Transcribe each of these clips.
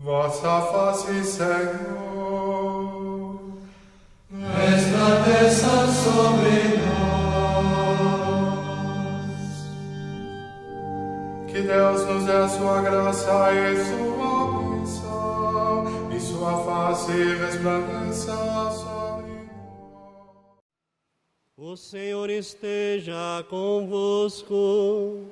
Vossa face, Senhor, resplandeça sobre nós. que Deus nos dê a sua graça e sua bênção, e sua face resplandeça sobre nós. O Senhor esteja convosco.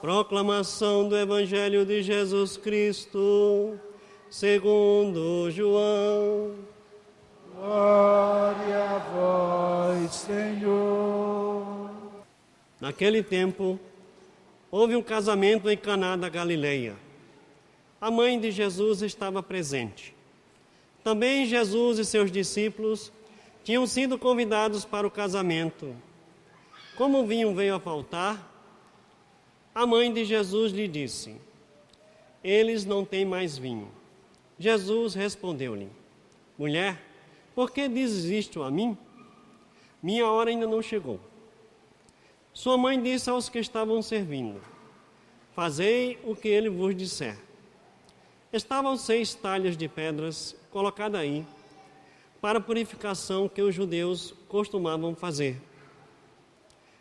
Proclamação do Evangelho de Jesus Cristo, segundo João. Glória a vós, Senhor. Naquele tempo, houve um casamento em Caná da Galileia. A mãe de Jesus estava presente. Também Jesus e seus discípulos tinham sido convidados para o casamento. Como o vinho veio a faltar, a mãe de Jesus lhe disse: eles não têm mais vinho. Jesus respondeu-lhe: mulher, por que dizes isto a mim? Minha hora ainda não chegou. Sua mãe disse aos que estavam servindo: fazei o que ele vos disser. Estavam 6 talhas de pedras colocadas aí, para a purificação que os judeus costumavam fazer.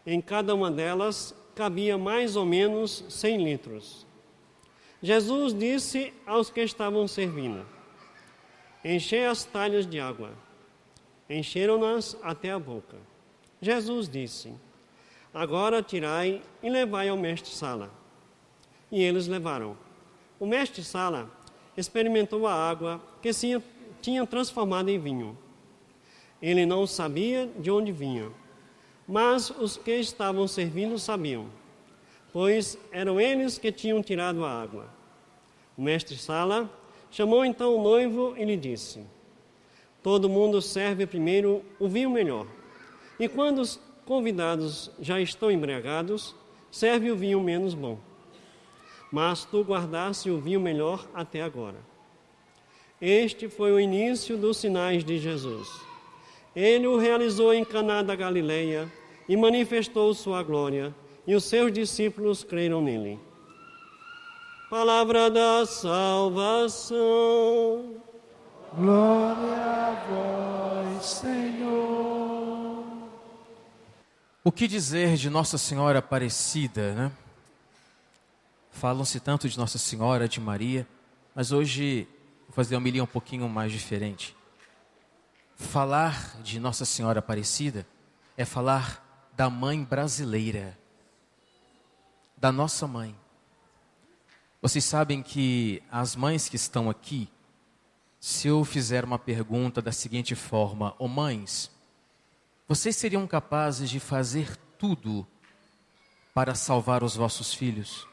Em cada uma delas cabia mais ou menos 100 litros. Jesus disse aos que estavam servindo: enchei as talhas de água. Encheram-nas até a boca. Jesus disse: agora tirai e levai ao mestre-sala. E eles levaram. O mestre-sala experimentou a água que se tinha transformado em vinho. Ele não sabia de onde vinha, mas os que estavam servindo sabiam, pois eram eles que tinham tirado a água. O mestre-sala chamou então o noivo e lhe disse: todo mundo serve primeiro o vinho melhor, e quando os convidados já estão embriagados, serve o vinho menos bom. Mas tu guardaste o vinho melhor até agora. Este foi o início dos sinais de Jesus. Ele o realizou em Caná da Galileia e manifestou sua glória, e os seus discípulos creram nele. Palavra da salvação. Glória a vós, Senhor. O que dizer de Nossa Senhora Aparecida, né? Falam-se tanto de Nossa Senhora, de Maria, mas hoje vou fazer uma homilia um pouquinho mais diferente. Falar de Nossa Senhora Aparecida é falar da mãe brasileira, da nossa mãe. Vocês sabem que as mães que estão aqui, se eu fizer uma pergunta da seguinte forma: ô mães, vocês seriam capazes de fazer tudo para salvar os vossos filhos?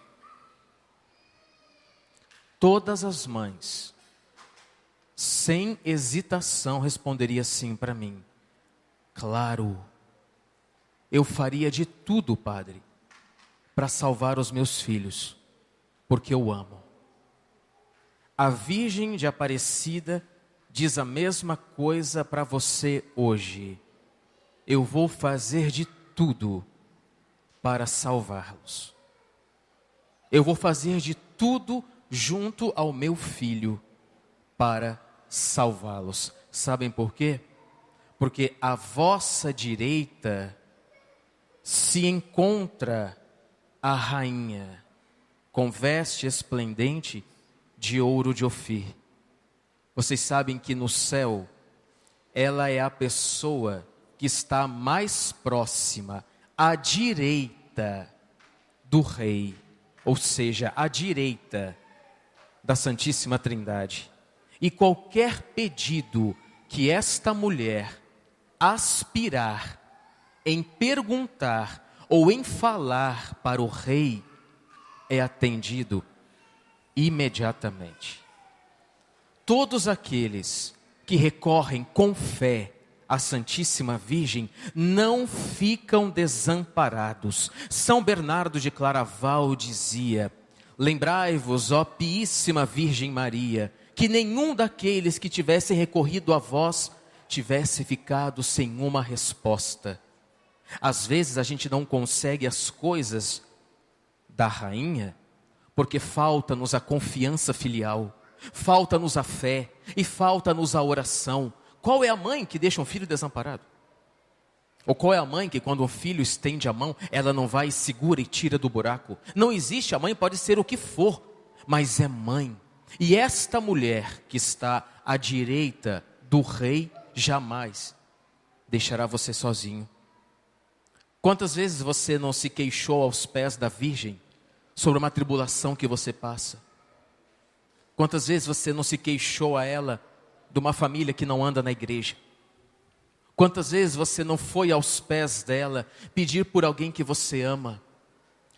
Todas as mães, sem hesitação, responderia sim para mim. Claro, eu faria de tudo, Padre, para salvar os meus filhos, porque eu amo. A Virgem de Aparecida diz a mesma coisa para você hoje. Eu vou fazer de tudo para salvá-los. Eu vou fazer de tudo junto ao meu filho para salvá-los. Sabem por quê? Porque à vossa direita se encontra a rainha, com veste esplendente de ouro de Ofir. Vocês sabem que no céu, ela é a pessoa que está mais próxima, à direita do rei, ou seja, à direita da Santíssima Trindade. E qualquer pedido que esta mulher aspirar em perguntar ou em falar para o rei, é atendido imediatamente. Todos aqueles que recorrem com fé à Santíssima Virgem não ficam desamparados. São Bernardo de Claraval dizia: lembrai-vos, ó Piíssima Virgem Maria, que nenhum daqueles que tivesse recorrido a vós tivesse ficado sem uma resposta. Às vezes a gente não consegue as coisas da rainha, porque falta-nos a confiança filial, falta-nos a fé e falta-nos a oração. Qual é a mãe que deixa um filho desamparado? Ou qual é a mãe que quando o filho estende a mão, ela não vai, segura e tira do buraco? Não existe, a mãe pode ser o que for, mas é mãe. E esta mulher que está à direita do rei, jamais deixará você sozinho. Quantas vezes você não se queixou aos pés da Virgem sobre uma tribulação que você passa? Quantas vezes você não se queixou a ela de uma família que não anda na igreja? Quantas vezes você não foi aos pés dela pedir por alguém que você ama?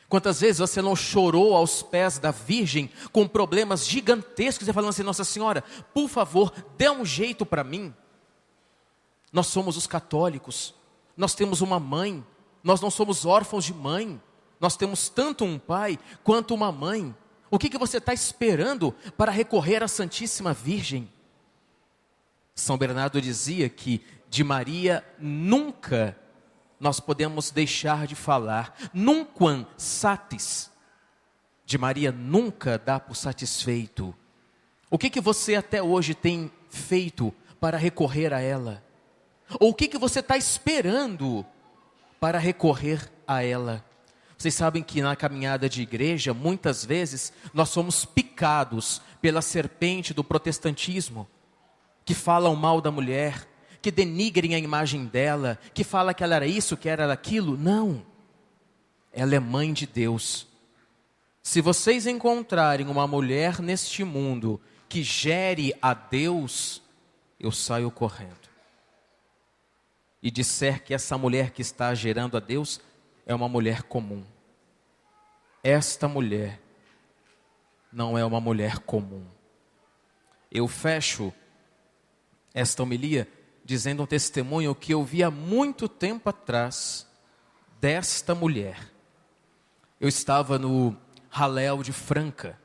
Quantas vezes você não chorou aos pés da Virgem com problemas gigantescos e falando assim: Nossa Senhora, por favor, dê um jeito para mim? Nós somos os católicos, nós temos uma mãe, nós não somos órfãos de mãe, nós temos tanto um pai quanto uma mãe. O que você está esperando para recorrer à Santíssima Virgem? São Bernardo dizia que de Maria nunca nós podemos deixar de falar, nunquam satis. De Maria nunca dá por satisfeito. O que você até hoje tem feito para recorrer a ela? Ou o que você está esperando para recorrer a ela? Vocês sabem que na caminhada de igreja, muitas vezes, nós somos picados pela serpente do protestantismo, que falam mal da mulher, que denigrem a imagem dela, que fala que ela era isso, que era aquilo. Não, ela é mãe de Deus. Se vocês encontrarem uma mulher neste mundo que gere a Deus, eu saio correndo. E disser que essa mulher que está gerando a Deus é uma mulher comum. Esta mulher não é uma mulher comum. Eu fecho esta homilia dizendo um testemunho que eu vi há muito tempo atrás desta mulher. Eu estava no Haléu de Franca,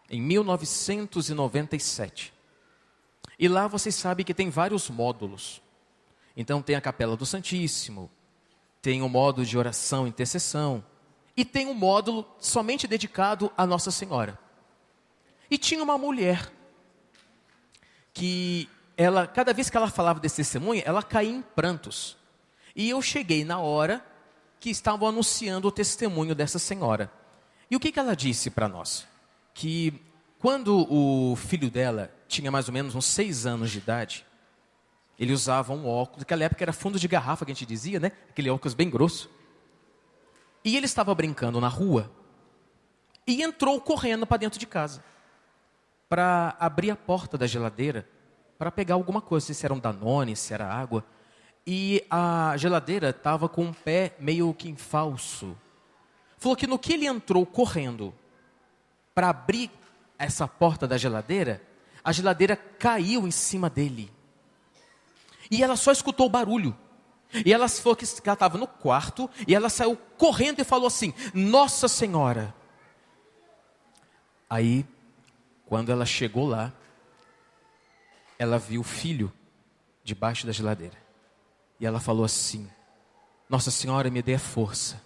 em 1997. E lá vocês sabem que tem vários módulos. Então tem a Capela do Santíssimo, tem o módulo de oração e intercessão, e tem um módulo somente dedicado a Nossa Senhora. E tinha uma mulher que ela, cada vez que ela falava desse testemunho, ela caía em prantos. E eu cheguei na hora que estavam anunciando o testemunho dessa senhora. E o que ela disse para nós? Que quando o filho dela tinha mais ou menos uns 6 anos de idade, ele usava um óculos, naquela época era fundo de garrafa que a gente dizia, né? Aquele óculos bem grosso. E ele estava brincando na rua e entrou correndo para dentro de casa para abrir a porta da geladeira para pegar alguma coisa, se era um Danone, se era água. E a geladeira estava com um pé meio que em falso. Falou que no que ele entrou correndo para abrir essa porta da geladeira, a geladeira caiu em cima dele. E ela só escutou o barulho. E ela falou que ela estava no quarto, e ela saiu correndo e falou assim: Nossa Senhora. Aí, quando ela chegou lá, ela viu o filho debaixo da geladeira. E ela falou assim: Nossa Senhora, me dê a força.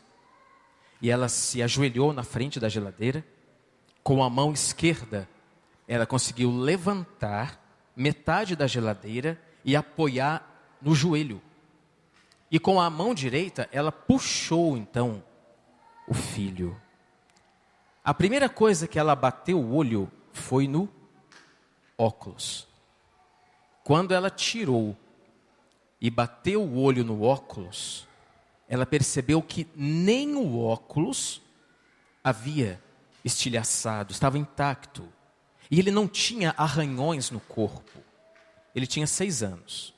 E ela se ajoelhou na frente da geladeira. Com a mão esquerda, ela conseguiu levantar metade da geladeira e apoiar no joelho. E com a mão direita, ela puxou então o filho. A primeira coisa que ela bateu o olho foi no óculos. Quando ela tirou e bateu o olho no óculos, ela percebeu que nem o óculos havia estilhaçado, estava intacto. E ele não tinha arranhões no corpo. Ele tinha 6 anos.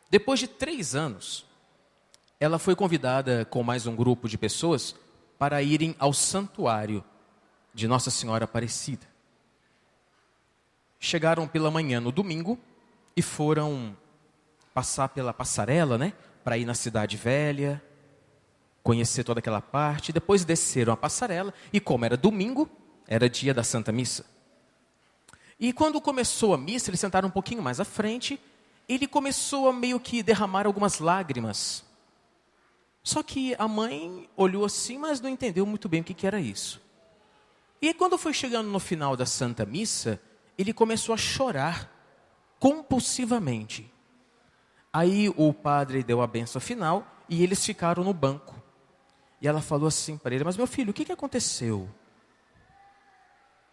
Depois de 3 anos, ela foi convidada com mais um grupo de pessoas para irem ao santuário de Nossa Senhora Aparecida. Chegaram pela manhã no domingo e foram passar pela passarela, né, para ir na Cidade Velha, conhecer toda aquela parte. Depois desceram a passarela e, como era domingo, era dia da Santa Missa. E quando começou a missa, eles sentaram um pouquinho mais à frente. Ele começou a meio que derramar algumas lágrimas. Só que a mãe olhou assim, mas não entendeu muito bem o que era isso. E quando foi chegando no final da Santa Missa, ele começou a chorar compulsivamente. Aí o padre deu a bênção final e eles ficaram no banco. E ela falou assim para ele: mas meu filho, o que aconteceu?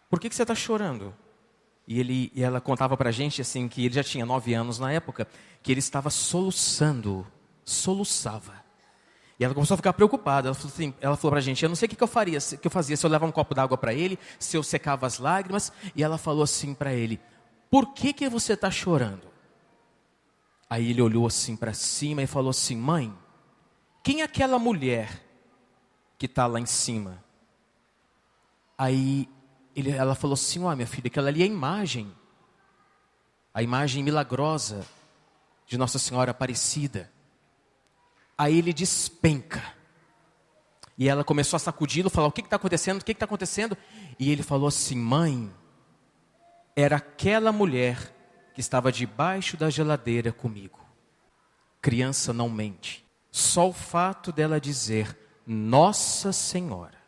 Por que você está chorando? E ela contava para a gente assim, que ele já tinha 9 anos na época, que ele estava soluçava. E ela começou a ficar preocupada. Ela falou para a gente: eu não sei o que eu fazia, se eu levava um copo d'água para ele, se eu secava as lágrimas. E ela falou assim para ele: por que você está chorando? Aí ele olhou assim para cima e falou assim: mãe, quem é aquela mulher que está lá em cima? Aí ela falou assim: minha filha, aquela ali é a imagem milagrosa de Nossa Senhora Aparecida. Aí ele despenca. E ela começou a sacudi-lo, falar: o que está acontecendo? O que está acontecendo? E ele falou assim: mãe, era aquela mulher que estava debaixo da geladeira comigo. Criança não mente. Só o fato dela dizer Nossa Senhora